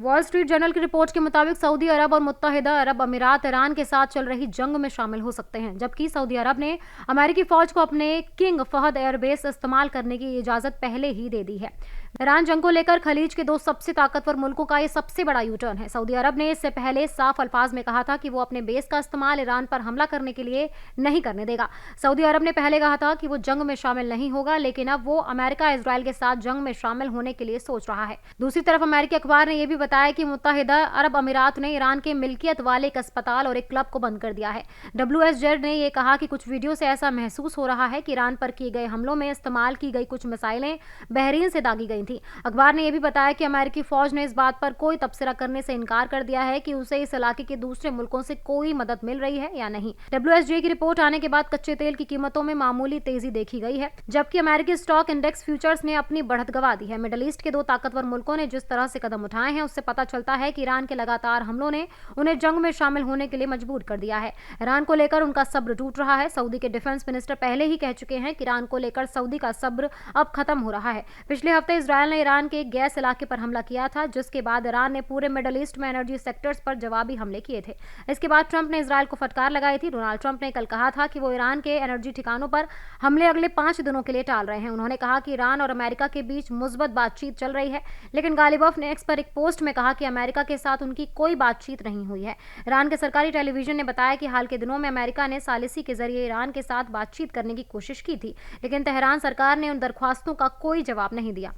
Wall street journal की report के मुताबिक सऊदी अरब और मुत्तहिदा अरब अमीरात ईरान के साथ चल रही जंग में शामिल हो सकते हैं, जबकि सऊदी अरब ने अमेरिकी फौज को अपने किंग फहद एयरबेस इस्तेमाल करने की इजाजत पहले ही दे दी है। ईरान जंग को लेकर खलीज के दो सबसे ताकतवर मुल्कों का ये सबसे बड़ा यू टर्न है। सऊदी अरब ने इससे पहले साफ अल्फाज में कहा था कि वो अपने बेस का इस्तेमाल ईरान पर हमला करने के लिए नहीं करने देगा। सऊदी अरब ने पहले कहा था कि वो जंग में शामिल नहीं होगा, लेकिन अब वो अमेरिका इजराइल के साथ जंग में शामिल होने के लिए सोच रहा है। दूसरी तरफ अमेरिकी अखबार ने यह भी बताया कि मुत्तहिदा अरब अमीरात ने ईरान के मिल्कियत वाले एक अस्पताल और एक क्लब को बंद कर दिया है। WSJ ने यह कहा कि कुछ वीडियो से ऐसा महसूस हो रहा है कि ईरान पर किए गए हमलों में इस्तेमाल की गई कुछ मिसाइलें बहरीन से दागी गई थी। अखबार ने यह भी बताया कि अमेरिकी फौज ने इस बात पर कोई तबसरा करने से इनकार कर दिया है कि उसे इस इलाके के दूसरे मुल्कों से कोई मदद मिल रही है या नहीं। WSJ की रिपोर्ट आने के बाद कच्चे तेल की कीमतों में मामूली तेजी देखी गई है, जबकि अमेरिकी स्टॉक इंडेक्स फ्यूचर्स ने अपनी बढ़त गंवा दी है। मिडल ईस्ट के दो ताकतवर मुल्कों ने जिस तरह से कदम उठाए हैं, उससे पता चलता है कि ईरान के लगातार हमलों ने उन्हें जंग में शामिल होने के लिए मजबूर कर दिया है। ईरान को लेकर उनका सब्र टूट रहा है। सऊदी के डिफेंस मिनिस्टर पहले ही कह चुके हैं कि ईरान को लेकर सऊदी का सब्र अब खत्म हो रहा है। पिछले हफ्ते इजरायल ने ईरान के गैस इलाके पर हमला किया था, जिसके बाद ईरान ने पूरे मिडल ईस्ट में एनर्जी सेक्टर्स पर जवाबी हमले किए थे। इसके बाद ट्रंप ने इजरायल को फटकार लगाई थी। डोनाल्ड ट्रंप ने कल कहा था कि वो ईरान के एनर्जी ठिकानों पर हमले अगले 5 दिनों के लिए टाल रहे हैं। उन्होंने कहा कि ईरान और अमेरिका के बीच मुस्बत बातचीत चल रही है, लेकिन गालिबफ ने एक्स पर एक पोस्ट में कहा कि अमेरिका के साथ उनकी कोई बातचीत नहीं हुई है। ईरान के सरकारी टेलीविजन ने बताया कि हाल के दिनों में अमेरिका ने सालिसी के जरिए ईरान के साथ बातचीत करने की कोशिश की थी, लेकिन तेहरान सरकार ने उन दरख्वास्तों का कोई जवाब नहीं दिया।